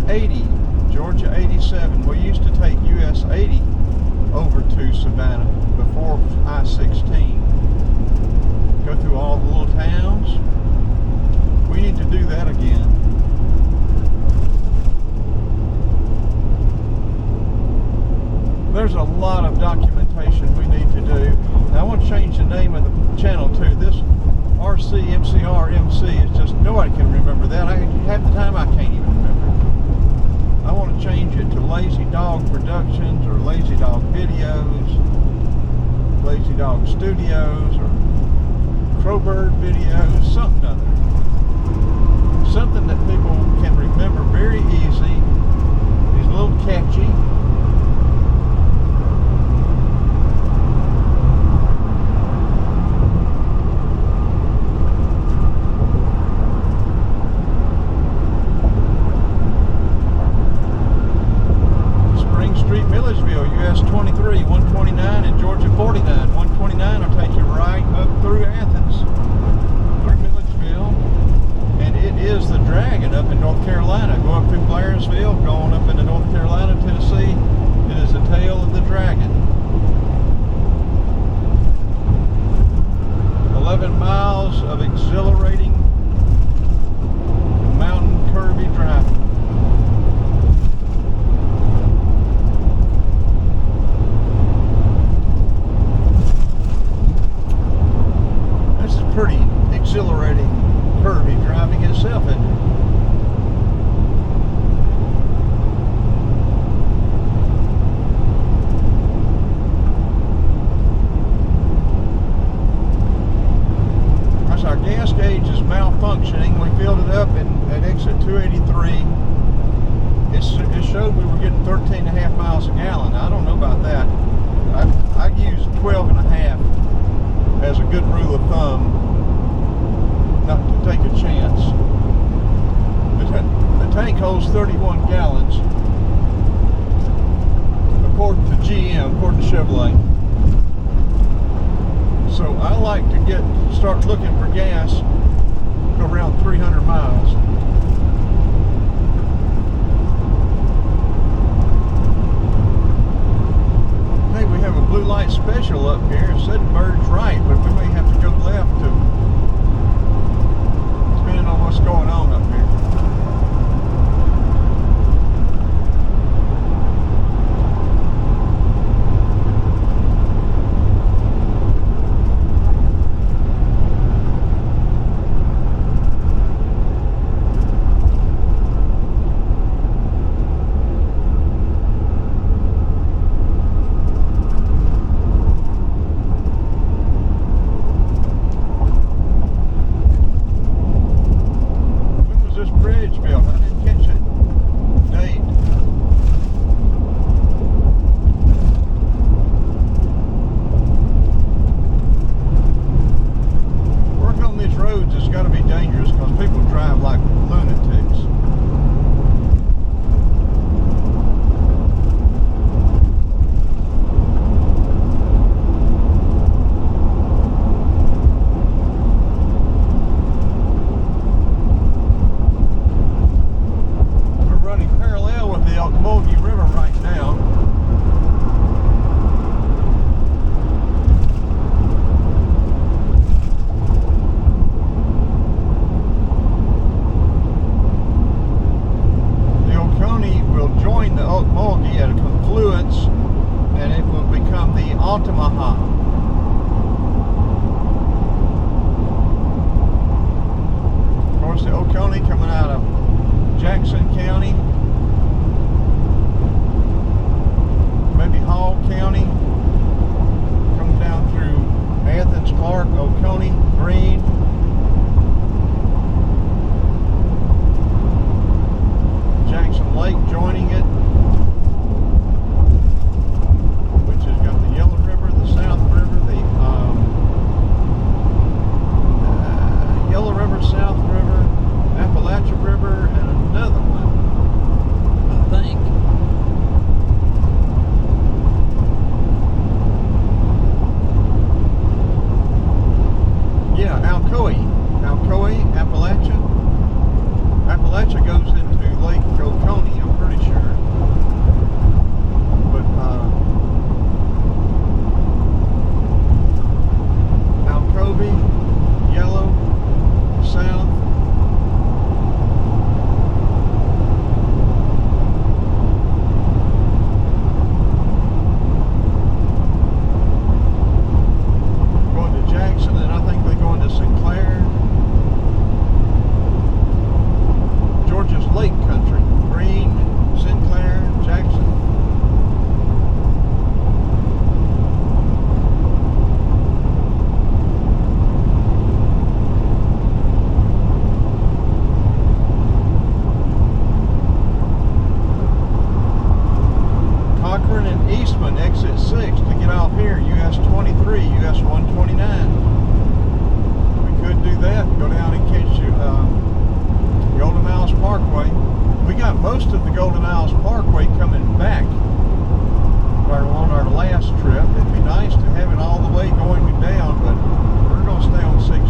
80, Georgia 87. We used to take US 80 over to Savannah before I-16. Go through all the little towns. We need to do that again. There's a lot of documentation we need to do. Now, I want to change the name of the channel too. This RCMCRMC is just, nobody can remember that. Half the time I can't even remember. I want to change it to Lazy Dog Productions or Lazy Dog Videos, Lazy Dog Studios, or Crowbird Videos, something other. Something that people can remember very easy. It's a little catchy. US 23, 129, and Georgia 49. 129 will take you right up through Athens, through Milledgeville, and it is the Dragon up in North Carolina. Go up through Blairsville, going up into North Carolina, Tennessee. It is the tail of the Dragon. 11 miles of exhilarating mountain curvy driving. Pretty exhilarating, curvy driving itself, isn't it? As our gas gauge is malfunctioning, we filled it up at exit 283. It showed we were getting 13.5 miles a gallon. I don't know about that. I use 12.5 as a good rule of thumb. Not to take a chance. The tank holds 31 gallons, according to GM, according to Chevrolet. So I like to start looking for gas around 300 miles. Hey, we have a blue light special up here. It said merge right, but we may have to go left to depending on what's going on up here. South got most of the Golden Isles Parkway coming back on our last trip. It'd be nice to have it all the way going down, but we're going to stay on 16.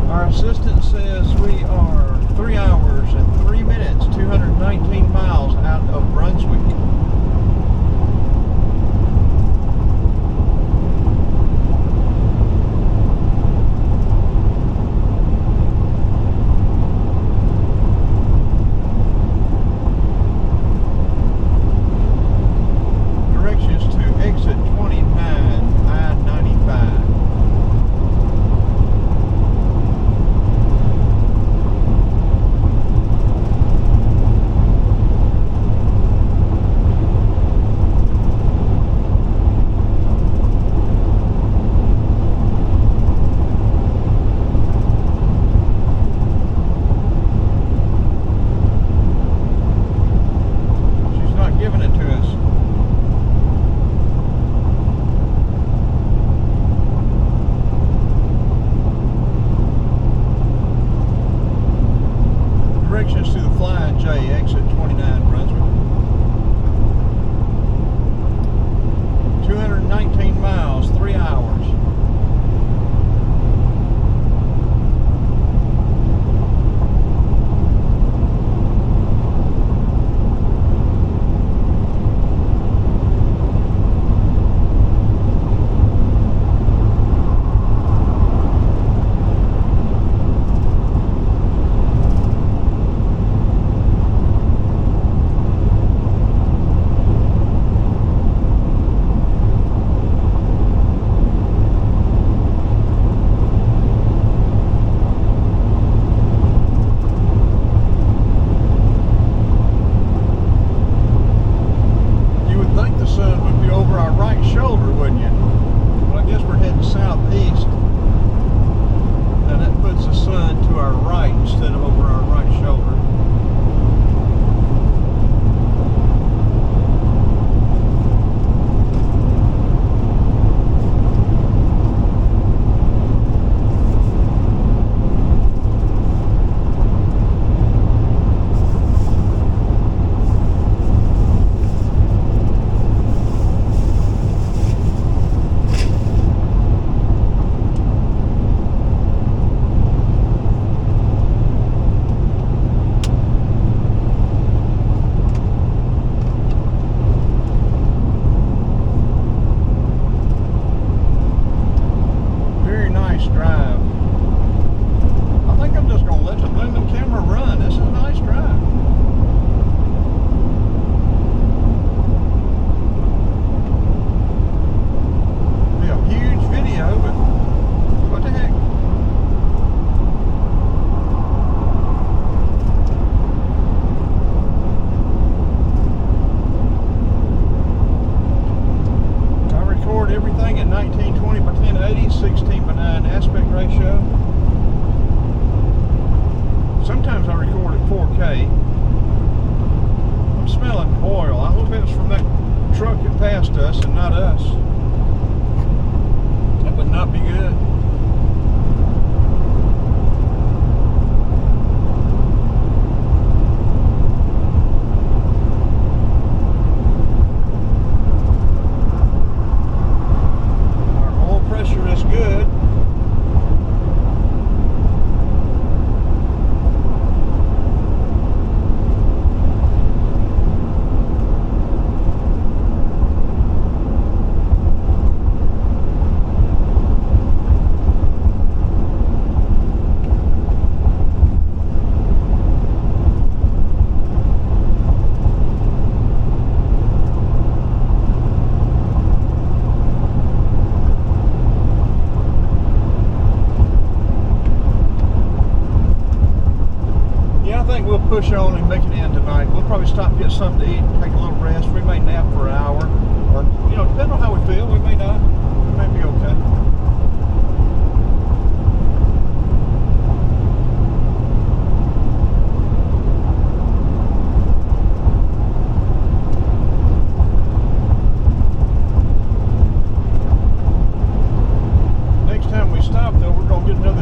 Our assistant says we are 3 hours and 3 minutes, 219 miles out of Brunswick. Directions to the Flying J, exit 29 Brunswick. 219 miles, 3 hours. Southeast, and that puts the sun to our right instead of over our right shoulder. Everything at 1920 by 1080, 16 by 9 aspect ratio. Sometimes I record at 4K. I'm smelling oil. I hope it was from that truck that passed us and not us. That would not be good. Push on and make it in tonight. We'll probably stop and get something to eat and take a little rest. We may nap for an hour, or depending on how we feel, we may not. We may be okay. Next time we stop, though, we're gonna get another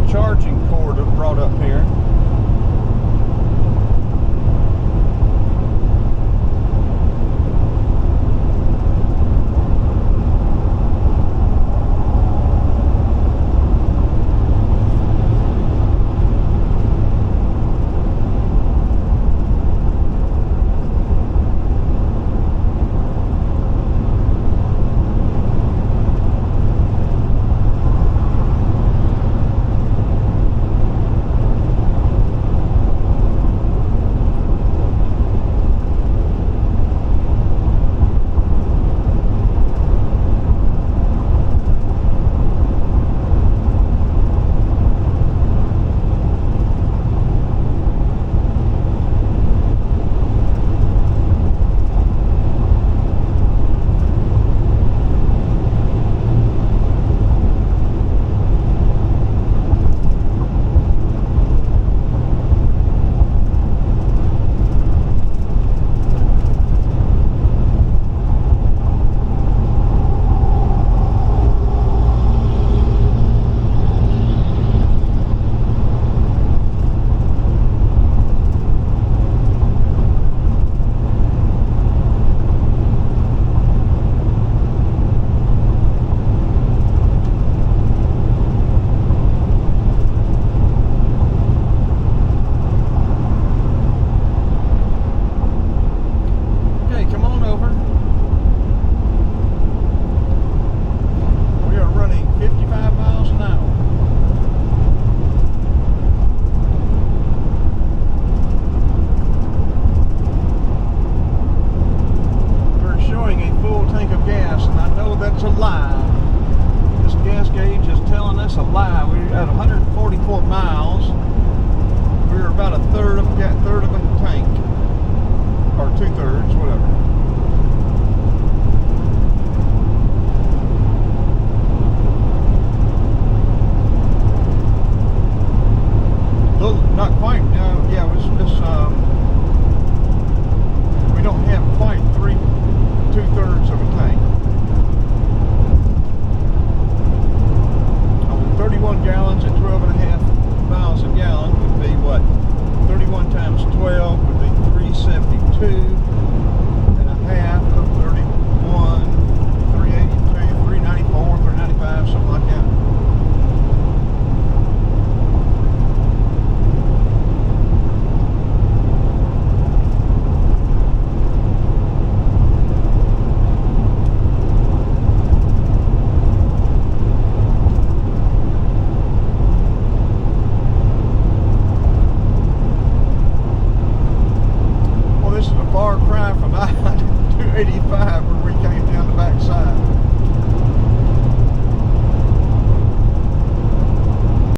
I-85 where we came down the backside